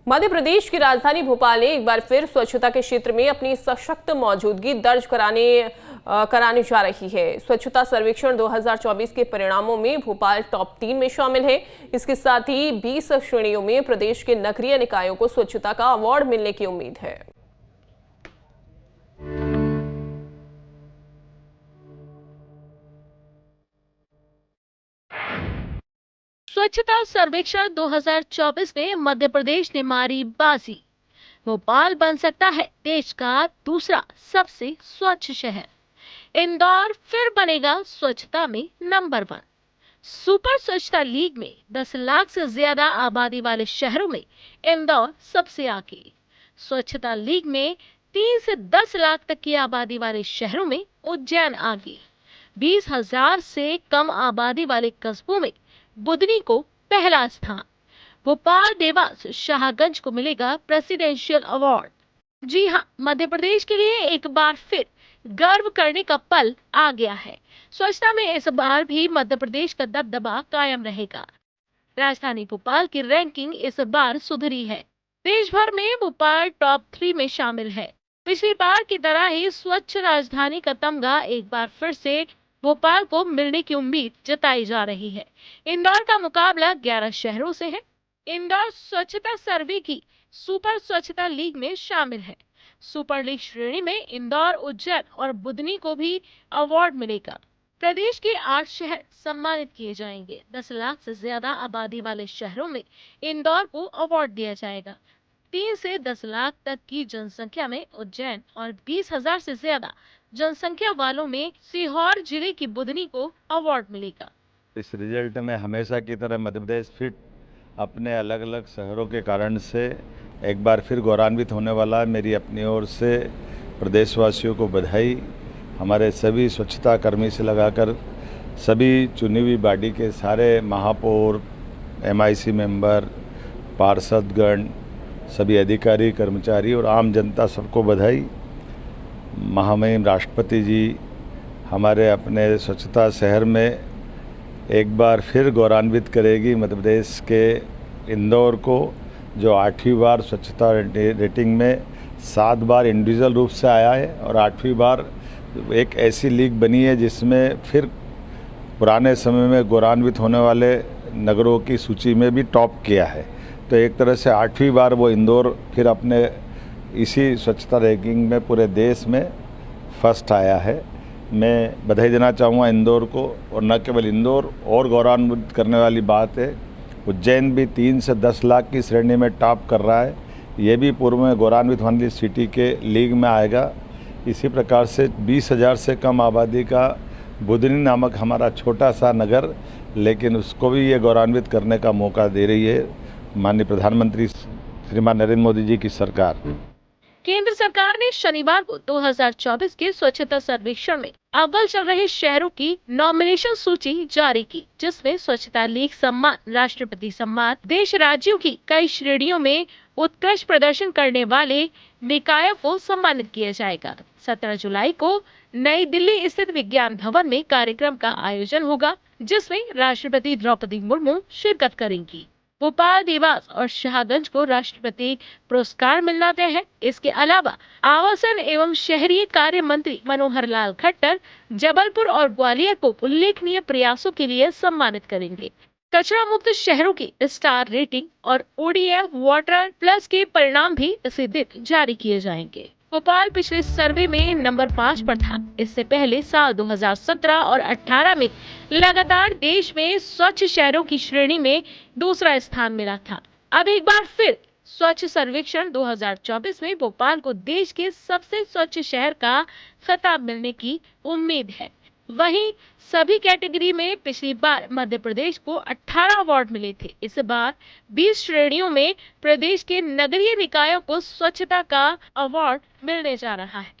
मध्य प्रदेश की राजधानी भोपाल ने एक बार फिर स्वच्छता के क्षेत्र में अपनी सशक्त मौजूदगी दर्ज कराने जा रही है। स्वच्छता सर्वेक्षण 2024 के परिणामों में भोपाल टॉप 3 में शामिल है। इसके साथ ही 20 श्रेणियों में प्रदेश के नगरीय निकायों को स्वच्छता का अवार्ड मिलने की उम्मीद है। स्वच्छता सर्वेक्षण 2024 में मध्य प्रदेश ने मारी बाजी। भोपाल बन सकता है देश का दूसरा सबसे स्वच्छ शहर। इंदौर फिर बनेगा स्वच्छता में नंबर 1। सुपर स्वच्छता लीग में 10 लाख से ज्यादा आबादी वाले शहरों में इंदौर सबसे आगे। स्वच्छता लीग में 3 से 10 लाख तक की आबादी वाले शहरों में उज्जैन आगे। 20,000 से कम आबादी वाले कस्बों में बुधनी को पहला स्थान। भोपाल, देवास, शाहगंज को मिलेगा प्रेसिडेंशियल अवार्ड। जी हाँ, मध्य प्रदेश के लिए एक बार फिर गर्व करने का पल आ गया है। स्वच्छता में इस बार भी मध्य प्रदेश का दबदबा कायम रहेगा। राजधानी भोपाल की रैंकिंग इस बार सुधरी है। देश भर में भोपाल टॉप 3 में शामिल है। पिछली बार की तरह ही स्वच्छ राजधानी का तमगा एक बार फिर से भोपाल को मिलने की उम्मीद जताई जा रही है। इंदौर का मुकाबला 11 शहरों से है। इंदौर स्वच्छता सर्वे की सुपर स्वच्छता लीग में शामिल है। सुपर लीग श्रेणी में इंदौर, उज्जैन और बुधनी को भी अवार्ड मिलेगा। प्रदेश के 8 शहर सम्मानित किए जाएंगे। 10 लाख से ज्यादा आबादी वाले शहरों में इंदौर को अवार्ड दिया जाएगा। 3 से 10 लाख तक की जनसंख्या में उज्जैन और 20,000 से ज्यादा जनसंख्या वालों में सीहोर जिले की बुधनी को अवार्ड मिलेगा। इस रिजल्ट में हमेशा की तरह मध्य प्रदेश फिर अपने अलग अलग शहरों के कारण से एक बार फिर गौरवान्वित होने वाला है। मेरी अपनी ओर से प्रदेशवासियों को बधाई। हमारे सभी स्वच्छता कर्मी से लगाकर सभी चुनी हुई बॉडी के सारे महापौर, MIC मेंबर, पार्षदगण, सभी अधिकारी, कर्मचारी और आम जनता सबको बधाई। महामहिम राष्ट्रपति जी हमारे अपने स्वच्छता शहर में एक बार फिर गौरवान्वित करेगी मध्य प्रदेश के इंदौर को, जो 8वीं बार स्वच्छता रेटिंग में 7 बार इंडिविजुअल रूप से आया है और 8वीं बार एक ऐसी लीग बनी है जिसमें फिर पुराने समय में गौरवान्वित होने वाले नगरों की सूची में भी टॉप किया है। तो एक तरह से 8वीं बार वो इंदौर फिर अपने इसी स्वच्छता रैंकिंग में पूरे देश में फर्स्ट आया है। मैं बधाई देना चाहूँगा इंदौर को, और न केवल इंदौर, और गौरवान्वित करने वाली बात है उज्जैन भी 3 से 10 लाख की श्रेणी में टॉप कर रहा है। ये भी पूर्व में गौरवान्वित होने सिटी के लीग में आएगा। इसी प्रकार से 20,000 से कम आबादी का बुधनी नामक हमारा छोटा सा नगर, लेकिन उसको भी ये गौरवान्वित करने का मौका दे रही है माननीय प्रधानमंत्री श्रीमान नरेंद्र मोदी जी की सरकार। केंद्र सरकार ने शनिवार को 2024 के स्वच्छता सर्वेक्षण में अव्वल चल रहे शहरों की नॉमिनेशन सूची जारी की, जिसमें स्वच्छता लीग सम्मान, राष्ट्रपति सम्मान, देश राज्यों की कई श्रेणियों में उत्कृष्ट प्रदर्शन करने वाले निकायों को सम्मानित किया जाएगा। 17 जुलाई को नई दिल्ली स्थित विज्ञान भवन में कार्यक्रम का आयोजन होगा, जिसमें राष्ट्रपति द्रौपदी मुर्मू शिरकत करेंगी। भोपाल, देवास और शाहगंज को राष्ट्रपति पुरस्कार मिलना तय है। इसके अलावा आवासन एवं शहरी कार्य मंत्री मनोहर लाल खट्टर जबलपुर और ग्वालियर को उल्लेखनीय प्रयासों के लिए सम्मानित करेंगे। कचरा मुक्त शहरों की स्टार रेटिंग और ODF वाटर प्लस के परिणाम भी इसी दिन जारी किए जाएंगे। भोपाल पिछले सर्वे में नंबर 5 पर था। इससे पहले साल 2017 और 18 में लगातार देश में स्वच्छ शहरों की श्रेणी में दूसरा स्थान मिला था। अब एक बार फिर स्वच्छ सर्वेक्षण 2024 में भोपाल को देश के सबसे स्वच्छ शहर का खिताब मिलने की उम्मीद है। वहीं सभी कैटेगरी में पिछली बार मध्य प्रदेश को 18 अवार्ड मिले थे। इस बार 20 श्रेणियों में प्रदेश के नगरीय निकायों को स्वच्छता का अवार्ड मिलने जा रहा है।